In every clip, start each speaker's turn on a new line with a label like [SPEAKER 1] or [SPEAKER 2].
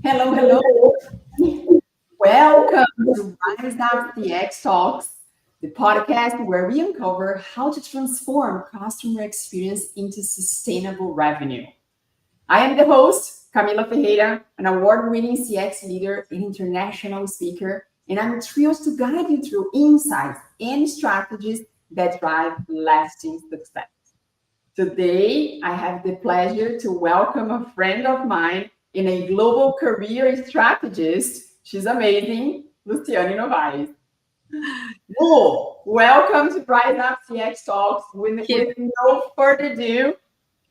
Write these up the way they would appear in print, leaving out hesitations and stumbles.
[SPEAKER 1] Hello, hello. Welcome to Rise Up CX Talks, the podcast where we uncover how to transform customer experience into sustainable revenue. I am the host, Camila Ferreira, an award-winning CX leader and international speaker, and I'm thrilled to guide you through insights and strategies that drive lasting success. Today, I have the pleasure to welcome a friend of mine and a global career strategist. She's amazing, Luciane Novaes. Lu, welcome to Rise Up CX Talks. With no further ado,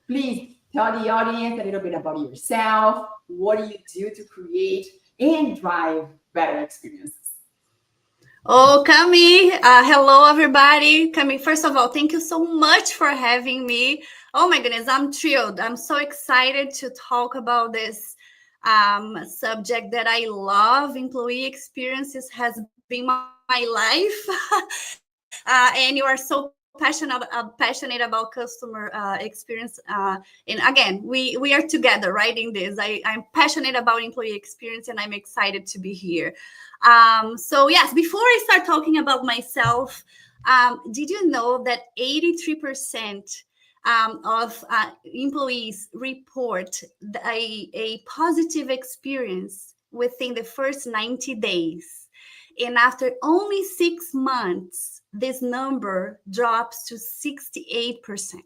[SPEAKER 1] please tell the audience a little bit about yourself. What do you do to create and drive better experiences?
[SPEAKER 2] Oh, Cami, hello everybody. Cami, first of all, thank you so much for having me. Oh my goodness, I'm thrilled. I'm so excited to talk about this subject that I love. Employee experiences has been my life. And you are so passionate about customer experience. And again, we are together writing this. I'm passionate about employee experience and I'm excited to be here. So yes, before I start talking about myself, did you know that 83% of employees report a positive experience within the first 90 days? And after only 6 months, this number drops to 68%.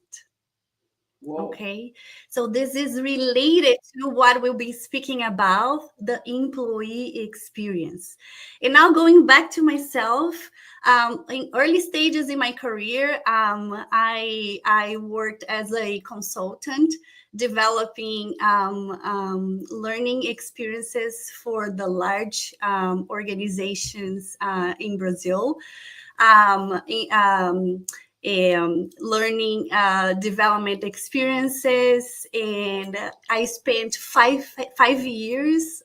[SPEAKER 1] Whoa.
[SPEAKER 2] Okay, so this is related to what we'll be speaking about, the employee experience. And now going back to myself, in early stages in my career, I worked as a consultant, developing learning experiences for the large organizations in Brazil. Learning development experiences, and I spent five years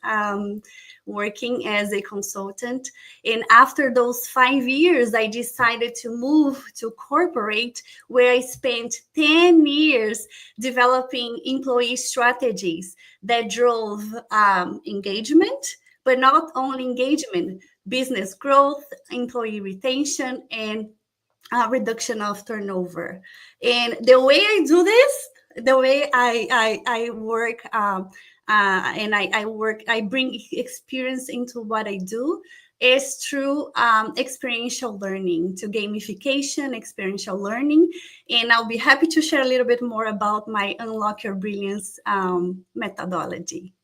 [SPEAKER 2] working as a consultant. And after those 5 years, I decided to move to corporate, where I spent 10 years developing employee strategies that drove engagement, but not only engagement, business growth, employee retention, and reduction of turnover. And the way I do this, the way I work, and I bring experience into what I do, is through experiential learning, to gamification, experiential learning. And I'll be happy to share a little bit more about my Unlock Your Brilliance methodology.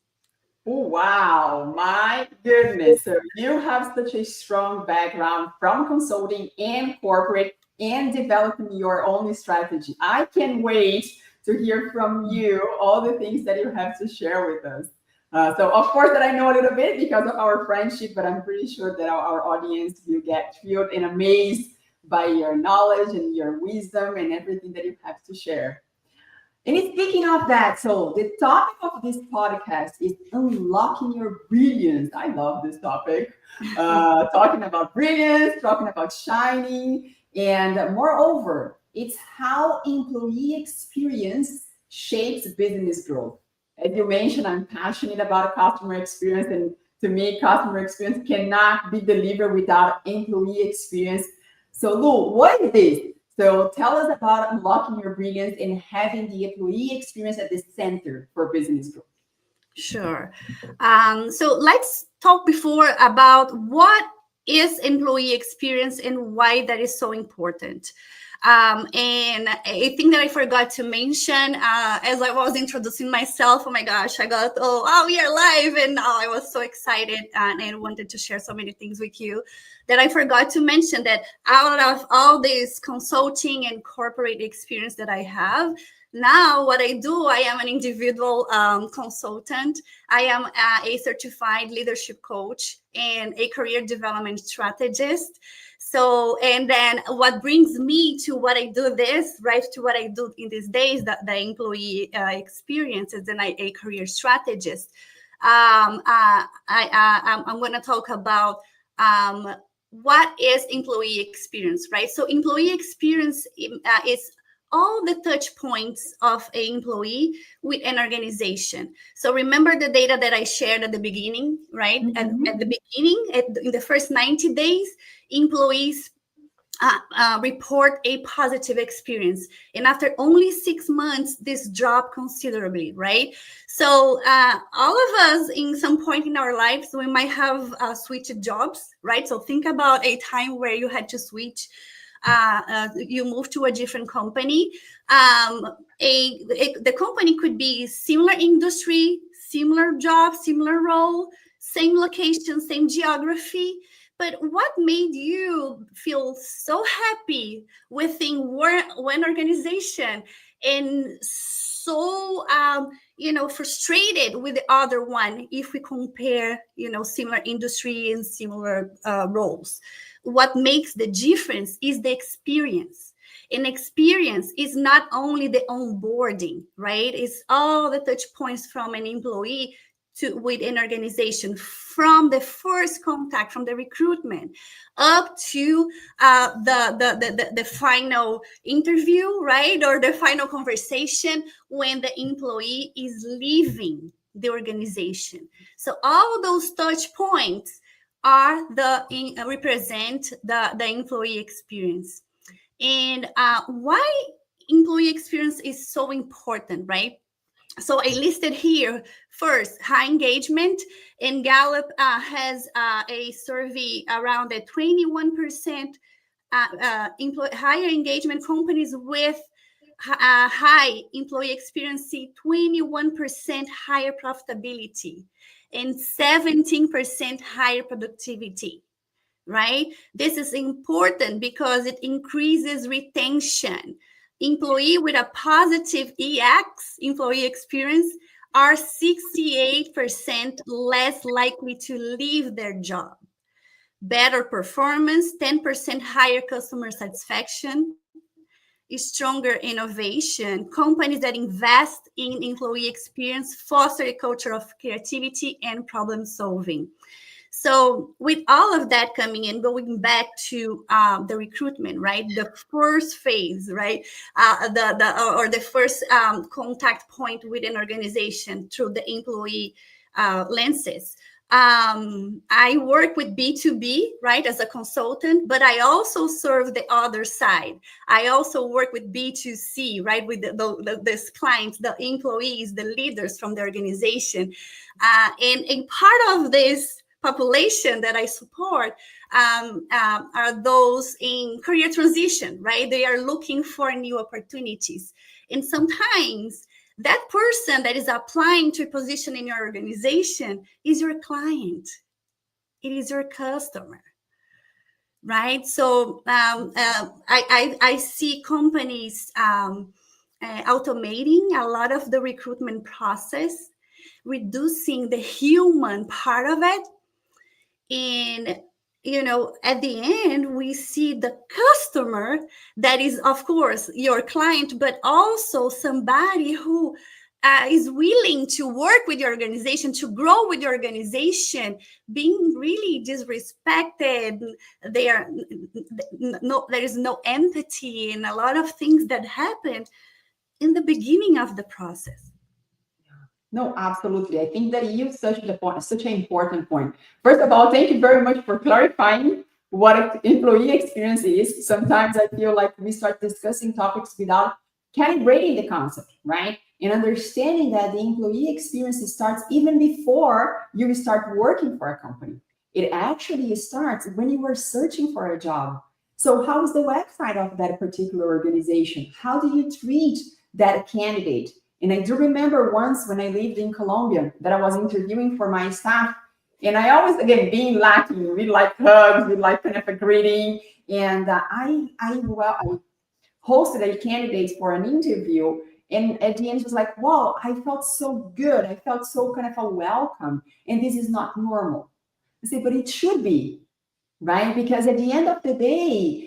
[SPEAKER 1] Oh, wow, my goodness. So you have such a strong background from consulting and corporate and developing your own strategy. I can't wait to hear from you all the things that you have to share with us. So, of course, that I know a little bit because of our friendship, but I'm pretty sure that our audience will get thrilled and amazed by your knowledge and your wisdom and everything that you have to share. And speaking of that, so the topic of this podcast is unlocking your brilliance. I love this topic. Talking about brilliance, talking about shining, and moreover, it's how employee experience shapes business growth. As you mentioned, I'm passionate about customer experience, and to me, customer experience cannot be delivered without employee experience. So, Lu, what is this? So tell us about unlocking your brilliance and having the employee experience at the center for business growth.
[SPEAKER 2] Sure. So let's talk before about what is employee experience and why that is so important. And a thing that I forgot to mention as I was introducing myself, oh my gosh, I got, we are live. And I was so excited and wanted to share so many things with you that I forgot to mention that out of all this consulting and corporate experience that I have, now what I do, I am an individual consultant. I am a certified leadership coach and a career development strategist. So, and then what brings me to what I do to what I do in these days, the employee experiences, and a career strategist. I'm going to talk about what is employee experience, right? So employee experience is all the touch points of an employee with an organization. So remember the data that I shared at the beginning, right?
[SPEAKER 1] Mm-hmm.
[SPEAKER 2] At the beginning, in the first 90 days, employees report a positive experience, and after only 6 months this dropped considerably, right? So all of us in some point in our lives we might have switched jobs, right? So think about a time where you had to switch, you moved to a different company. The company could be similar industry, similar job, similar role, same location, same geography. But what made you feel so happy within one organization and so frustrated with the other one if we compare similar industry and similar roles? What makes the difference is the experience. And experience is not only the onboarding, right? It's all the touch points from an employee with an organization, from the first contact, from the recruitment up to the final interview, right? Or the final conversation when the employee is leaving the organization. So all those touch points are represent the employee experience. And why employee experience is so important, right? So I listed here first high engagement, and Gallup has a survey around a 21% higher engagement. Companies with high employee experience see 21% higher profitability and 17% higher productivity, right? This is important because it increases retention. Employee with a positive EX, employee experience, are 68% less likely to leave their job. Better performance, 10% higher customer satisfaction, stronger innovation. Companies that invest in employee experience foster a culture of creativity and problem solving. So with all of that coming in, going back to the recruitment, right? The first phase, right? The first contact point with an organization through the employee lenses. I work with B2B, right, as a consultant, but I also serve the other side. I also work with B2C, right, with the clients, the employees, the leaders from the organization. And part of this population that I support are those in career transition, right? They are looking for new opportunities. And sometimes that person that is applying to a position in your organization is your client. It is your customer, right? So I see companies automating a lot of the recruitment process, reducing the human part of it. And at the end, we see the customer that is, of course, your client, but also somebody who is willing to work with your organization, to grow with your organization, being really disrespected. There is no empathy, and a lot of things that happened in the beginning of the process.
[SPEAKER 1] No, absolutely. I think that you touched the point, such an important point. First of all, thank you very much for clarifying what employee experience is. Sometimes I feel like we start discussing topics without calibrating the concept, right? And understanding that the employee experience starts even before you start working for a company. It actually starts when you are searching for a job. So how is the website of that particular organization? How do you treat that candidate? And I do remember once when I lived in Colombia that I was interviewing for my staff. And I always, again, being Latin, we like hugs, we like kind of a greeting. And I hosted a candidate for an interview. And at the end, it was like, wow, I felt so good. I felt so kind of a welcome. And this is not normal. I say, but it should be, right? Because at the end of the day,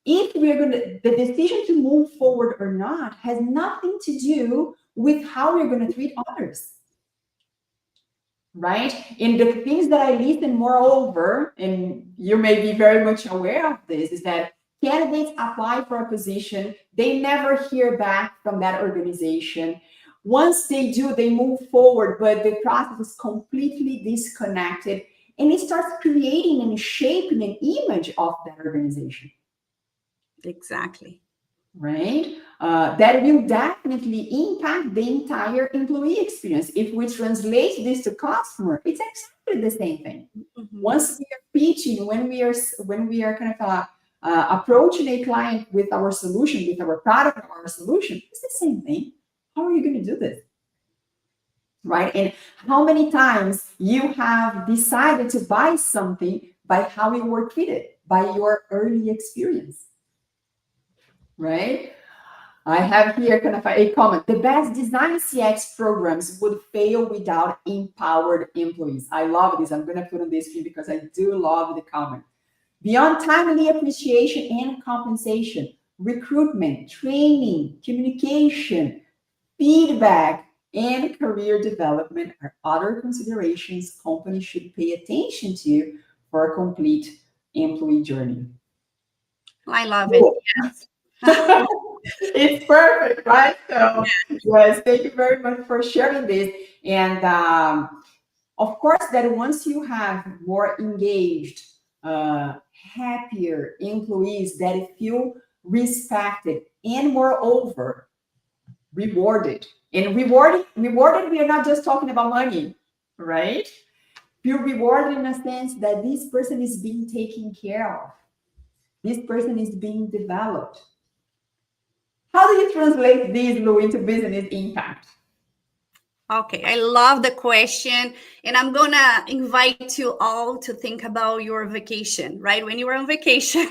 [SPEAKER 1] if we're the decision to move forward or not has nothing to do with how we're going to treat others, right? And the things that I listen moreover, and you may be very much aware of this, is that Candidates apply for a position, they never hear back from that organization. Once they do, they move forward, but the process is completely disconnected, and it starts creating and shaping an image of that organization.
[SPEAKER 2] Exactly.
[SPEAKER 1] Right? That will definitely impact the entire employee experience. If we translate this to customer, it's exactly the same thing. Mm-hmm. Once we are pitching, when we are kind of approaching a client with our solution, with our product or our solution, it's the same thing. How are you going to do this? Right? And how many times you have decided to buy something by how you were treated, by your early experience? Right? I have here kind of a comment. The best design CX programs would fail without empowered employees. I love this. I'm going to put on this screen because I do love the comment. Beyond timely appreciation and compensation, recruitment, training, communication, feedback, and career development are other considerations companies should pay attention to for a complete employee journey.
[SPEAKER 2] I love it. Yes.
[SPEAKER 1] It's perfect, right? So, yes, thank you very much for sharing this. And of course, that once you have more engaged, happier employees that feel respected and moreover rewarded. And rewarded, we are not just talking about money, right? Feel rewarded in a sense that this person is being taken care of. This person is being developed. How do you translate this, Lou, into business impact?
[SPEAKER 2] Okay, I love the question. And I'm going to invite you all to think about your vacation, right? When you were on vacation.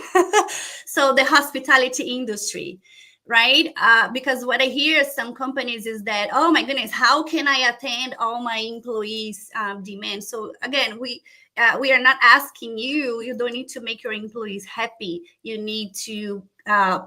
[SPEAKER 2] So the hospitality industry, right? Because what I hear some companies is that, oh my goodness, how can I attend all my employees' demands? So again, we are not asking you. You don't need to make your employees happy. You need to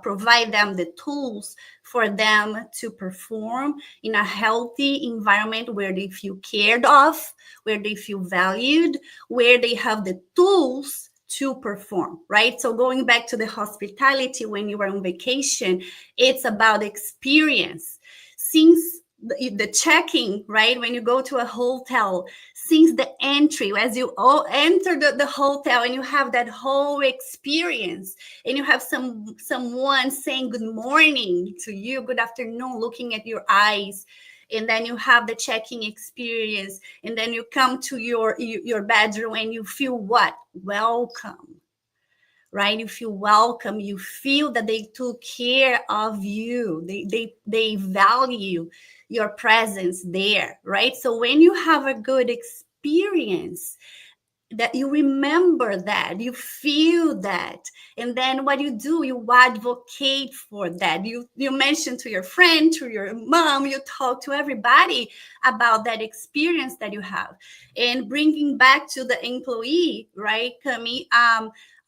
[SPEAKER 2] provide them the tools for them to perform in a healthy environment where they feel cared of, where they feel valued, where they have the tools to perform, right? So going back to the hospitality, when you are on vacation, it's about experience. Since the check-in, right? When you go to a hotel, since the entry, as you all enter the hotel and you have that whole experience, and you have someone saying good morning to you, good afternoon, looking at your eyes, and then you have the check-in experience, and then you come to your bedroom and you feel what? Welcome. Right? You feel welcome. You feel that they took care of you. They value your presence there, right? So when you have a good experience, that you remember that, you feel that, and then what you do, you advocate for that. You mention to your friend, to your mom, you talk to everybody about that experience that you have. And bringing back to the employee, right, Cami,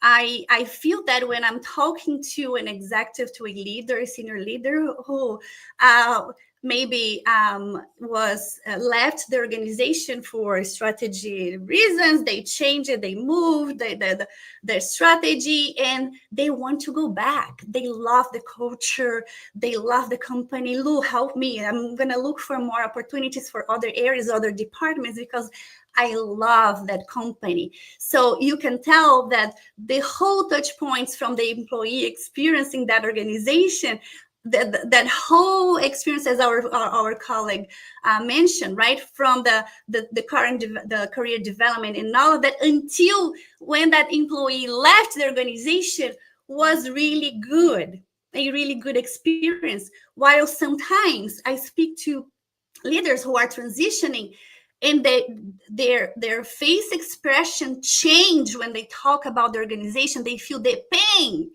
[SPEAKER 2] I feel that when I'm talking to an executive, to a leader, a senior leader who maybe was left the organization for strategy reasons, they changed it, they moved their strategy, and they want to go back. They love the culture, they love the company. Lou, help me. I'm going to look for more opportunities for other areas, other departments, because I love that company. So you can tell that the whole touch points from the employee experiencing that organization, that whole experience, as our colleague mentioned, right, from the career development and all of that, until when that employee left the organization, was really good, a really good experience. While sometimes I speak to leaders who are transitioning, and their face expression change when they talk about the organization. They feel the pain.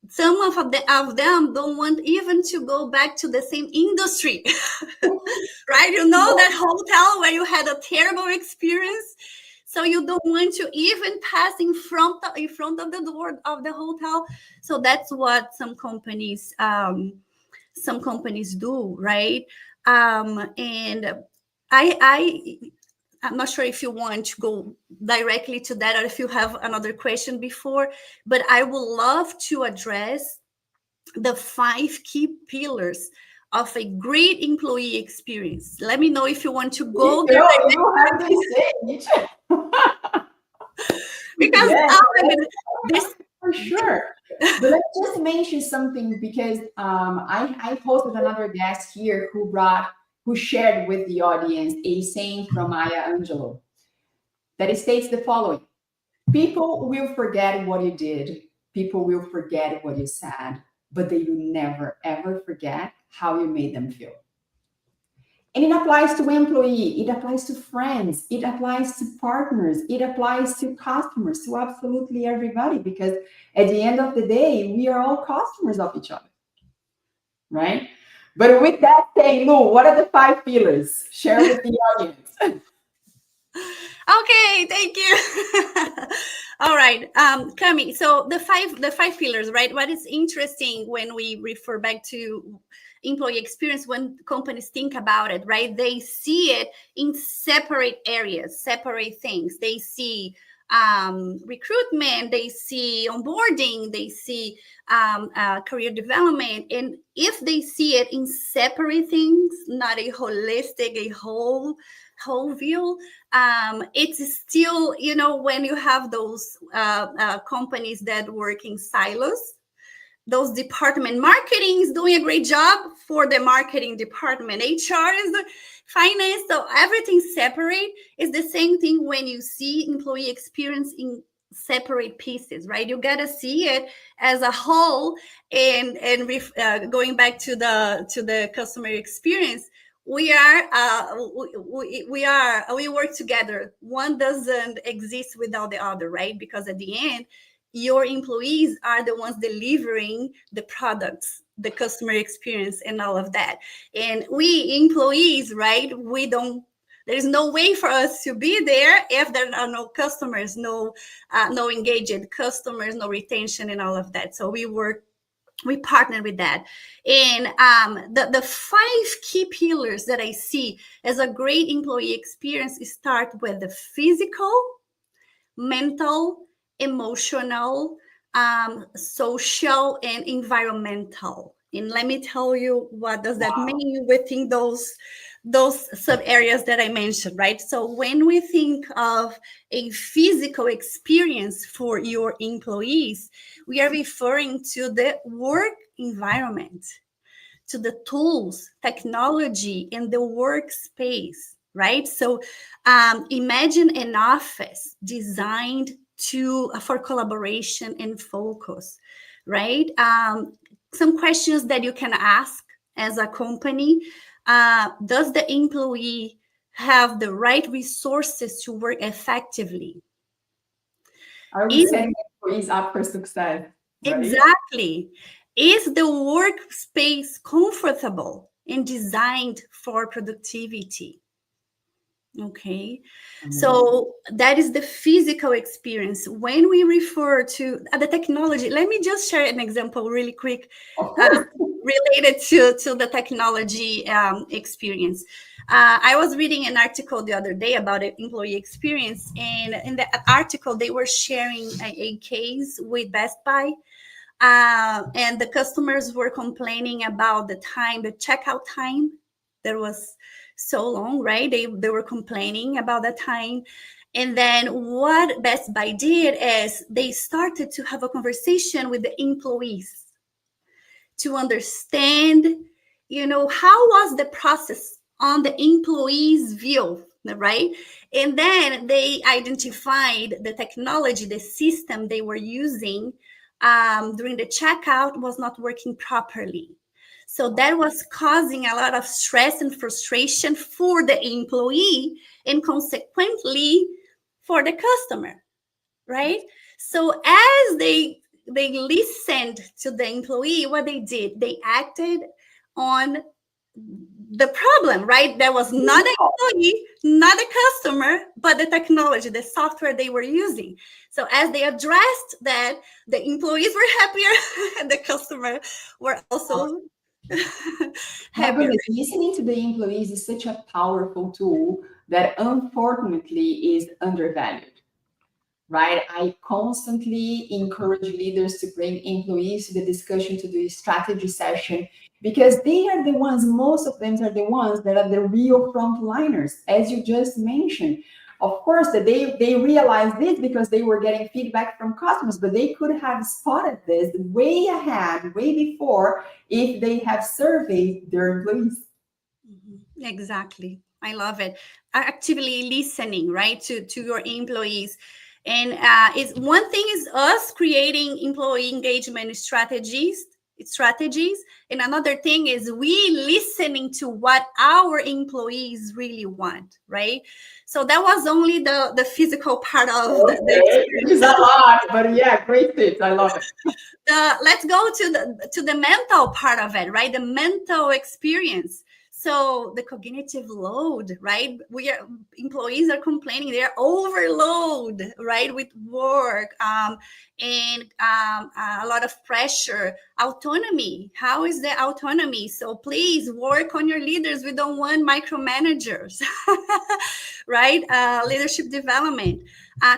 [SPEAKER 2] Some of them don't want even to go back to the same industry, right? You know, that hotel where you had a terrible experience, so you don't want to even pass in front of the door of the hotel. So that's what some companies do, right? And I'm not sure if you want to go directly to that or if you have another question before, but I would love to address the 5 key pillars of a great employee experience. Let me know if you want to go there.
[SPEAKER 1] You have the stage.
[SPEAKER 2] Because
[SPEAKER 1] Yes,
[SPEAKER 2] this
[SPEAKER 1] for sure. But let's just mention something, because I hosted another guest here who shared with the audience a saying from Maya Angelou that states the following: people will forget what you did, people will forget what you said, but they will never ever forget how you made them feel. And it applies to employee, it applies to friends, it applies to partners, it applies to customers, to absolutely everybody, because at the end of the day, we are all customers of each other, right? But with that saying, Lou, what are the 5 pillars? Share with the audience.
[SPEAKER 2] Okay, thank you. All right, Cami. So the five pillars, right? What is interesting when we refer back to employee experience, when companies think about it, right? They see it in separate areas, separate things. They see recruitment, they see onboarding, they see career development. And if they see it in separate things, not a holistic, a whole view, it's still, when you have those companies that work in silos, those department, marketing is doing a great job for the marketing department, HR is the finance, so everything's separate. It's the same thing when you see employee experience in separate pieces, right? You got to see it as a whole. And going back to the customer experience, we work together. One doesn't exist without the other, right? Because at the end, your employees are the ones delivering the products, the customer experience, and all of that. And we employees, right? There's no way for us to be there if there are no customers, no engaged customers, no retention, and all of that. So we partner with that. And the 5 key pillars that I see as a great employee experience start with the physical, mental, emotional, social, and environmental. And let me tell you what does that mean within those sub areas that I mentioned, right? So when we think of a physical experience for your employees, we are referring to the work environment, to the tools, technology, and the workspace, right? So imagine an office designed for collaboration and focus, right? Some questions that you can ask as a company: does the employee have the right resources to work effectively?
[SPEAKER 1] Are we setting employees up for success? Right?
[SPEAKER 2] Exactly. Is the workspace comfortable and designed for productivity? Okay, so that is the physical experience. When we refer to the technology, let me just share an example really quick related to the technology experience. I was reading an article the other day about employee experience, and in the article, they were sharing a case with Best Buy. And the customers were complaining about the checkout time. That was so long, right? They were complaining about the time. And then what Best Buy did is they started to have a conversation with the employees to understand, how was the process on the employees' view, right? And then they identified the technology, the system they were using during the checkout was not working properly. So that was causing a lot of stress and frustration for the employee and consequently for the customer, right? So as they listened to the employee, what they did, they acted on the problem, right? That was not an employee, not a customer, but the technology, the software they were using. So as they addressed that, the employees were happier and the customer were also happier.
[SPEAKER 1] Listening to the employees is such a powerful tool, that unfortunately is undervalued, right? I constantly encourage leaders to bring employees to the discussion, to the strategy session, because they are the ones, most of them are the ones that are the real frontliners, as you just mentioned. Of course, that they realized this because they were getting feedback from customers, but they could have spotted this way ahead, way before, if they have surveyed their employees.
[SPEAKER 2] Exactly. I love it. Actively listening, right, to your employees. And it's one thing is us creating employee engagement strategies, and another thing is we listening to what our employees really want, right? So that was only the physical part of the
[SPEAKER 1] Okay, it is a lot, but yeah, great tips. I love it.
[SPEAKER 2] Let's go to the mental part of it, right? The mental experience. So the cognitive load, right? Employees are complaining they're overload, right, with work, and a lot of pressure. Autonomy. How is the autonomy? So please work on your leaders. We don't want micromanagers, right? Leadership development,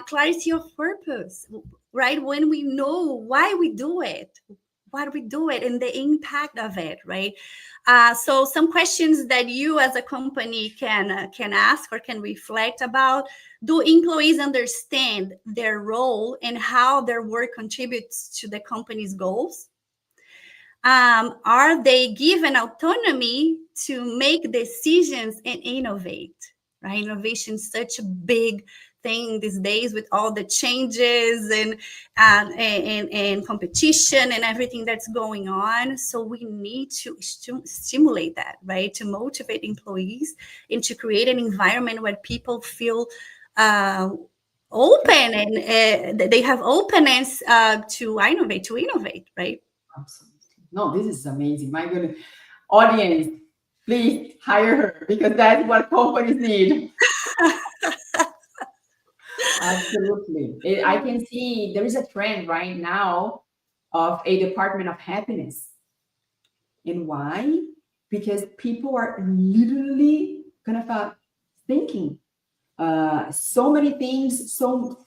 [SPEAKER 2] clarity of purpose, right? When we know why we do it, and the impact of it, right? So some questions that you as a company can ask or can reflect about: do employees understand their role and how their work contributes to the company's goals? Are they given autonomy to make decisions and innovate? Right? Innovation is such a big thing these days with all the changes and competition and everything that's going on. So we need to stimulate that, right? To motivate employees and to create an environment where people feel open and they have openness to innovate, right?
[SPEAKER 1] Absolutely. No, this is amazing. My goodness. Audience, please hire her because that's what companies need. Absolutely. I can see there is a trend right now of a department of happiness. And why? Because people are literally kind of thinking so many things, so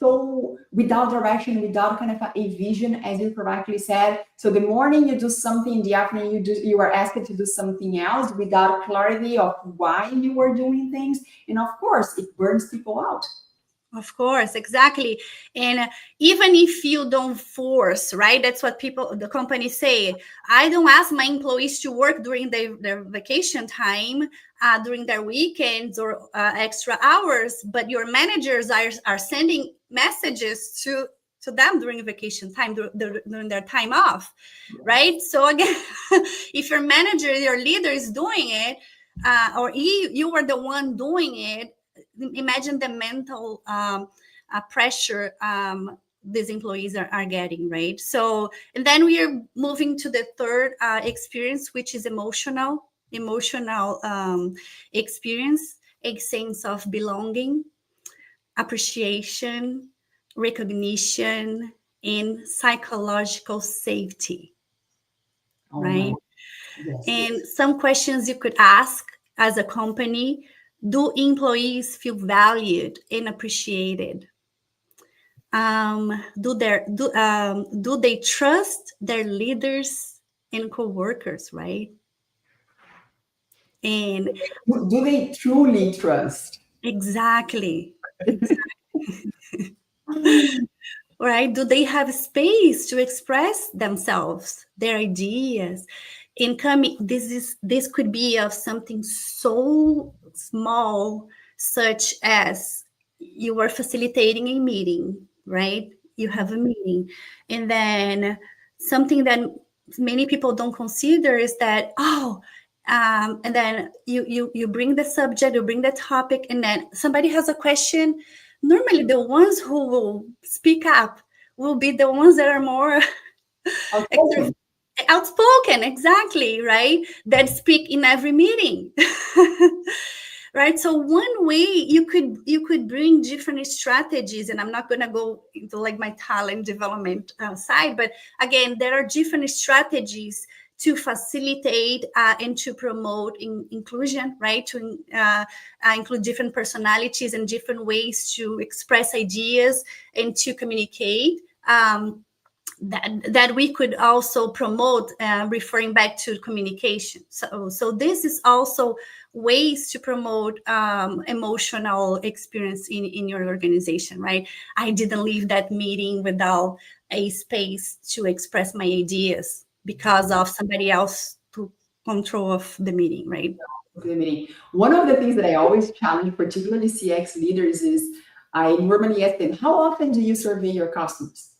[SPEAKER 1] without direction, without kind of a vision, as you correctly said. So the morning you do something, in the afternoon you are asked to do something else without clarity of why you are doing things, and of course it burns people out.
[SPEAKER 2] Of course, exactly. And even if you don't force, right? That's what the companies say. I don't ask my employees to work during their vacation time, during their weekends or extra hours, but your managers are sending messages to them during vacation time, during their time off, right? So again, if your manager, your leader is doing it, or you were the one doing it, imagine the mental pressure these employees are getting, right? So, and then we are moving to the third experience, which is emotional experience, a sense of belonging, appreciation, recognition, and psychological safety, right?
[SPEAKER 1] Yes.
[SPEAKER 2] And some questions you could ask as a company: do employees feel valued and appreciated? Do they trust their leaders and co-workers, right? And
[SPEAKER 1] Do they truly trust?
[SPEAKER 2] exactly. Right? Do they have space to express themselves, their ideas? This could be of something so small, such as you are facilitating a meeting, right? You have a meeting, and then something that many people don't consider is that, and then you bring the subject, you bring the topic, and then somebody has a question. Normally the ones who will speak up will be the ones that are more outspoken, exactly, right? That speak in every meeting. Right? So one way you could bring different strategies, and I'm not going to go into like my talent development side, but again, there are different strategies to facilitate and to promote inclusion, right? To include different personalities and different ways to express ideas and to communicate. That we could also promote, referring back to communication. So this is also ways to promote emotional experience in your organization, right? I didn't leave that meeting without a space to express my ideas because of somebody else to control of the meeting, right?
[SPEAKER 1] One of the things that I always challenge, particularly CX leaders, is I normally ask them, how often do you survey your customers?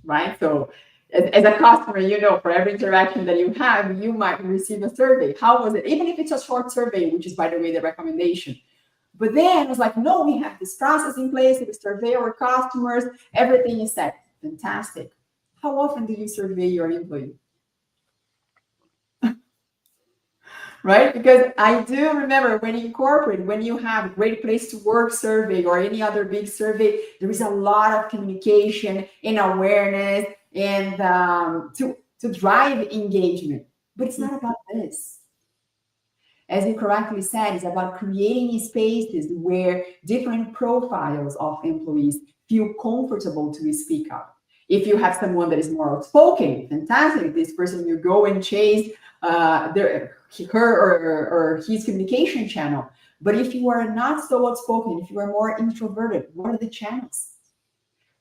[SPEAKER 1] Right? So as a customer, for every interaction that you have, you might receive a survey. How was it? Even if it's a short survey, which is, by the way, the recommendation. But then I was like, no, we have this process in place. We survey our customers. Everything is set. Fantastic. How often do you survey your employee? Right? Because I do remember when in corporate, when you have Great Place to Work survey or any other big survey, there is a lot of communication and awareness and to drive engagement. But it's not about this. As you correctly said, it's about creating spaces where different profiles of employees feel comfortable to speak up. If you have someone that is more outspoken, fantastic. This person, you go and chase her or his communication channel. But if you are not so outspoken, if you are more introverted, what are the channels?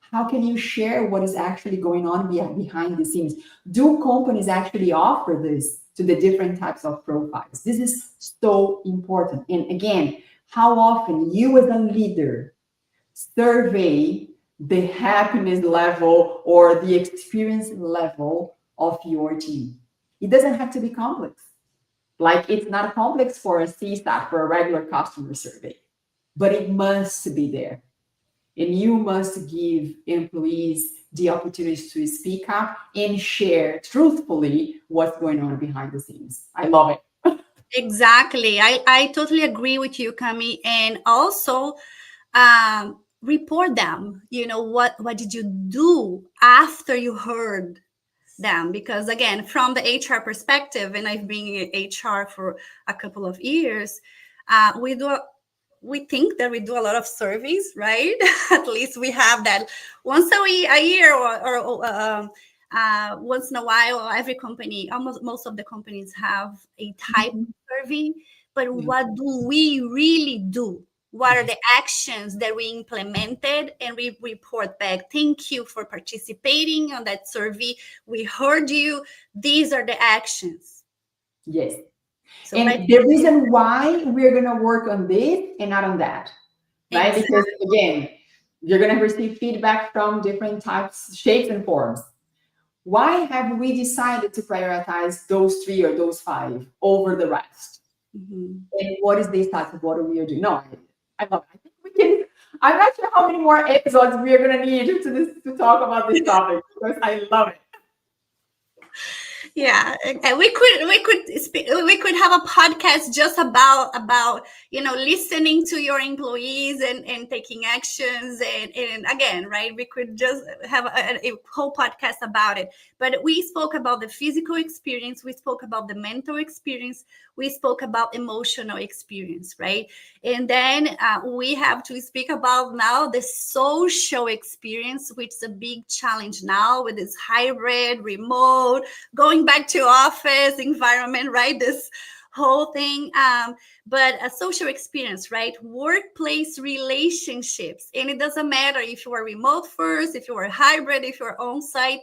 [SPEAKER 1] How can you share what is actually going on behind the scenes? Do companies actually offer this to the different types of profiles? This is so important. And again, how often you as a leader survey the happiness level or the experience level of your team? It doesn't have to be complex. Like, it's not complex for a CSAT, for a regular customer survey, but it must be there. And you must give employees the opportunity to speak up and share truthfully what's going on behind the scenes. I love it.
[SPEAKER 2] Exactly. I totally agree with you, Cami. And also report them. What did you do after you heard them? Because again, from the HR perspective, and I've been in HR for a couple of years, we think that we do a lot of surveys, right? At least we have that once a year or once in a while. Every company, almost most of the companies have a type of survey. But what do we really do? What are the actions that we implemented? And we report back. Thank you for participating on that survey. We heard you. These are the actions.
[SPEAKER 1] Yes. So and the reason why we're going to work on this and not on that, right? Exactly. Because again, you're going to receive feedback from different types, shapes, and forms. Why have we decided to prioritize those 3 or those 5 over the rest? Mm-hmm. And what is the status? What are we doing? No, I love it. I think we can. I'm not sure how many more episodes we are going to need to talk about this topic, because I love it.
[SPEAKER 2] Yeah, we could have a podcast just about listening to your employees and taking actions and again, right, we could just have a whole podcast about it. But we spoke about the physical experience, we spoke about the mental experience, we spoke about emotional experience, right? And then we have to speak about now the social experience, which is a big challenge now with this hybrid, remote, going back to office environment, right? This whole thing. But a social experience, right? Workplace relationships. And it doesn't matter if you are remote first, if you are hybrid, if you're on site.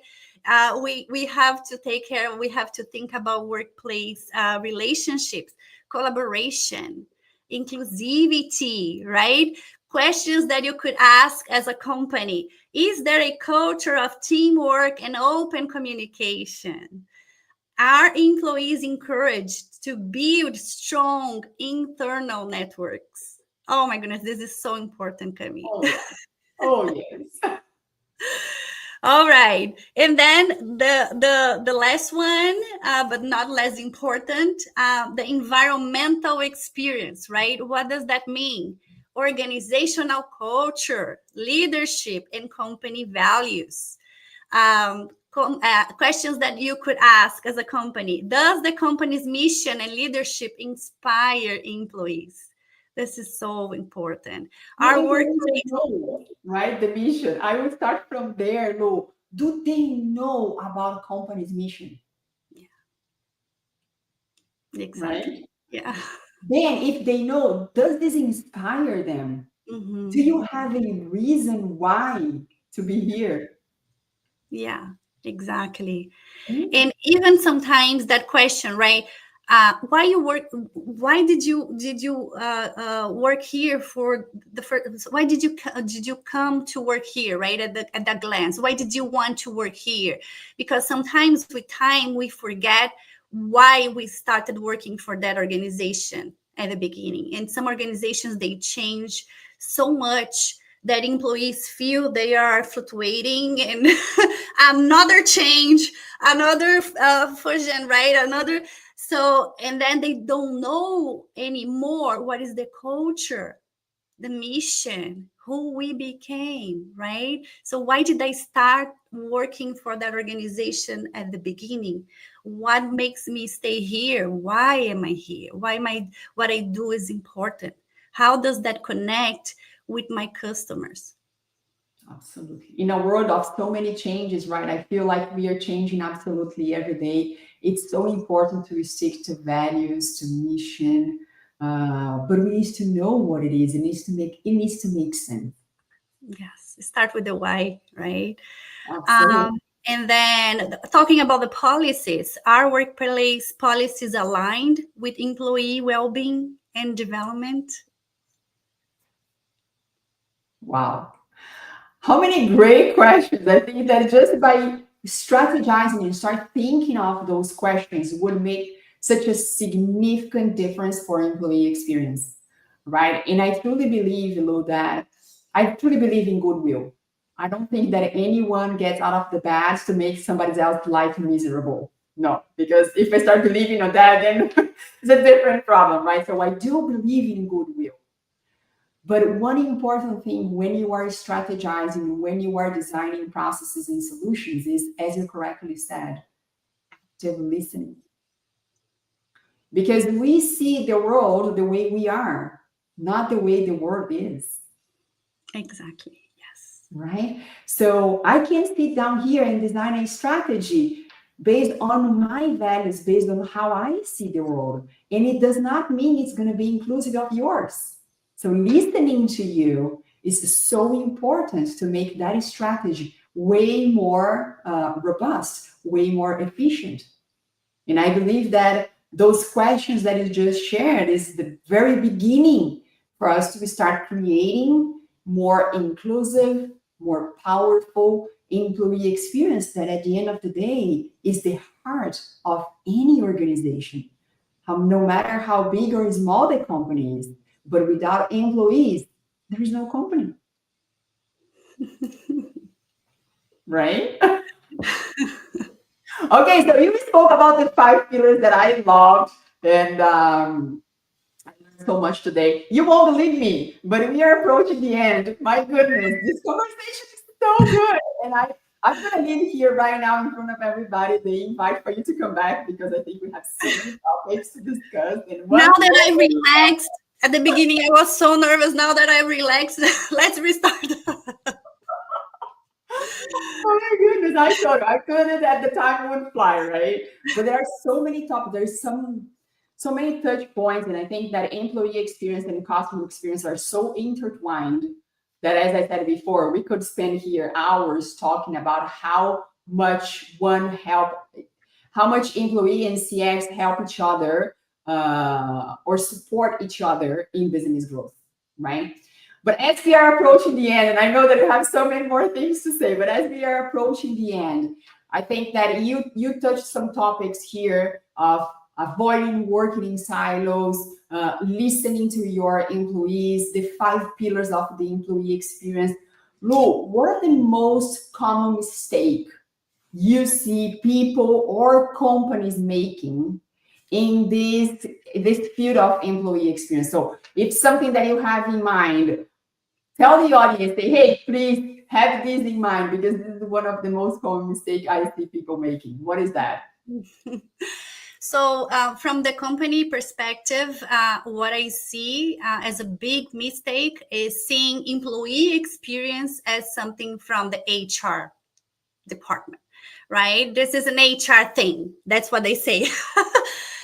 [SPEAKER 2] We have to take care, we have to think about workplace relationships, collaboration, inclusivity, right? Questions that you could ask as a company. Is there a culture of teamwork and open communication? Are employees encouraged to build strong internal networks? Oh my goodness, this is so important, Cami.
[SPEAKER 1] Oh yes.
[SPEAKER 2] All right. And then the last one, but not less important, the environmental experience, right? What does that mean? Organizational culture, leadership, and company values. questions that you could ask as a company. Does the company's mission and leadership inspire employees? This is so important. Our workplace,
[SPEAKER 1] right? The mission. I would start from there, Lou. Do they know about company's mission?
[SPEAKER 2] exactly.
[SPEAKER 1] Right?
[SPEAKER 2] Yeah.
[SPEAKER 1] Then, if they know, does this inspire them?
[SPEAKER 2] Mhm.
[SPEAKER 1] Do you have any reason why to be here?
[SPEAKER 2] Yeah, exactly.
[SPEAKER 1] Mm.
[SPEAKER 2] And even sometimes that question, right? Why you work? Why did you work here for the first? Why did you come to work here, right? At that glance, why did you want to work here? Because sometimes with time we forget why we started working for that organization at the beginning. And some organizations, they change so much that employees feel they are fluctuating and another change, another fusion, right? Another. So, and then they don't know anymore what is the culture, the mission, who we became, right? So why did I start working for that organization at the beginning? What makes me stay here? Why am I here? Why am I, what I do is important? How does that connect with my customers?
[SPEAKER 1] Absolutely. In a world of so many changes, right? I feel like we are changing absolutely every day. It's so important to stick to values, to mission, but we need to know what it is. It needs to make sense.
[SPEAKER 2] Yes, start with the why, right?
[SPEAKER 1] Absolutely.
[SPEAKER 2] And then talking about the policies, are workplace policies aligned with employee well-being and development?
[SPEAKER 1] Wow. How many great questions. I think that just by strategizing and start thinking of those questions would make such a significant difference for employee experience, right? And I truly believe, Lou, that I truly believe in goodwill. I don't think that anyone gets out of the bed to make somebody else's life miserable. No, because if I start believing on that, then it's a different problem, right? So I do believe in goodwill. But one important thing when you are strategizing, when you are designing processes and solutions is, as you correctly said, active listening. Because we see the world the way we are, not the way the world is.
[SPEAKER 2] Exactly. Yes.
[SPEAKER 1] Right? So I can sit down here and design a strategy based on my values, based on how I see the world. And it does not mean it's going to be inclusive of yours. So listening to you is so important to make that strategy way more robust, way more efficient. And I believe that those questions that you just shared is the very beginning for us to start creating more inclusive, more powerful employee experience that at the end of the day is the heart of any organization. No matter how big or small the company is, but without employees, there is no company. Right? Okay, so you spoke about the 5 pillars that I loved, and I learned so much today. You won't believe me, but we are approaching the end. My goodness, this conversation is so good, and I'm gonna leave here right now in front of everybody the invite for you to come back because I think we have so many topics to discuss. And
[SPEAKER 2] Now that I relaxed, at the beginning I was so nervous. Now that I relaxed, let's restart.
[SPEAKER 1] Oh my goodness, I thought I couldn't at the time would fly, right? But there are so many topics, there's so many touch points, and I think that employee experience and customer experience are so intertwined that, as I said before, we could spend here hours talking about how much how much employee and CX help each other or support each other in business growth, right? But as we are approaching the end, and I know that you have so many more things to say, but as we are approaching the end, I think that you touched some topics here of avoiding working in silos, listening to your employees, the 5 pillars of the employee experience. Lou, what are the most common mistake you see people or companies making in this field of employee experience? So it's something that you have in mind. tell the audience, say, hey, please have this in mind because this is one of the most common mistakes I see people making. What is that?
[SPEAKER 2] So, from the company perspective, what I see as a big mistake is seeing employee experience as something from the HR department, right? This is an HR thing. That's what they say.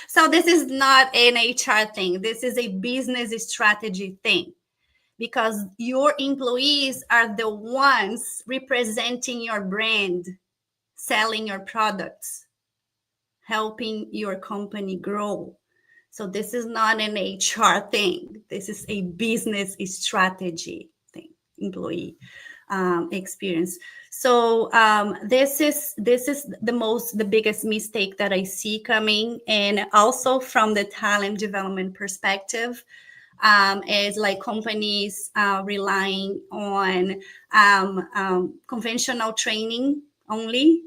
[SPEAKER 2] So, this is not an HR thing. This is a business strategy thing, because your employees are the ones representing your brand, selling your products, helping your company grow. So this is not an HR thing. This is a business strategy thing, employee experience. So this is the biggest mistake that I see coming, and also from the talent development perspective, is like companies relying on conventional training only,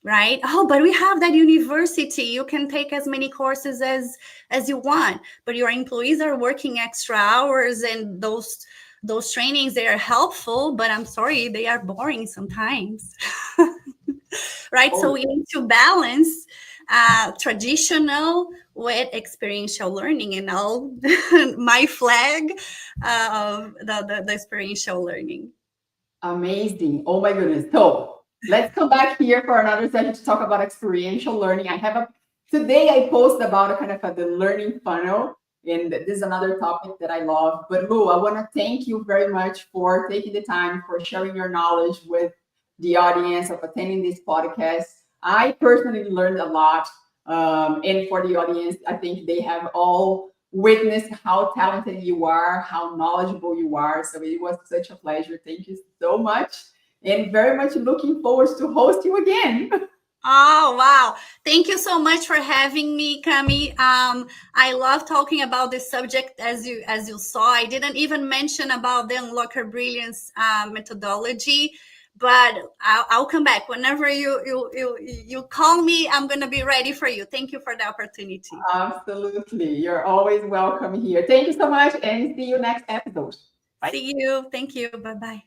[SPEAKER 2] right? Oh, but we have that university, you can take as many courses as you want, but your employees are working extra hours, and those trainings, they are helpful, but I'm sorry, they are boring sometimes. Right? So we need to balance traditional with experiential learning, and all my flag of the experiential learning.
[SPEAKER 1] Amazing. Oh my goodness. So let's come back here for another session to talk about experiential learning. Today I post about a kind of the learning funnel, and this is another topic that I love. But Lu, I want to thank you very much for taking the time, for sharing your knowledge with the audience, of attending this podcast. I personally learned a lot. And for the audience, I think they have all witnessed how talented you are, how knowledgeable you are. So it was such a pleasure. Thank you so much. And very much looking forward to host you again.
[SPEAKER 2] Oh, wow. Thank you so much for having me, Cami. I love talking about this subject. As you saw, I didn't even mention about the Unlock Your Brilliance methodology, but I'll come back whenever you call me. I'm going to be ready for you. Thank you for the opportunity.
[SPEAKER 1] Absolutely. You're always welcome here. Thank you so much, and see you next episode.
[SPEAKER 2] Bye. See you. Thank you. Bye-bye.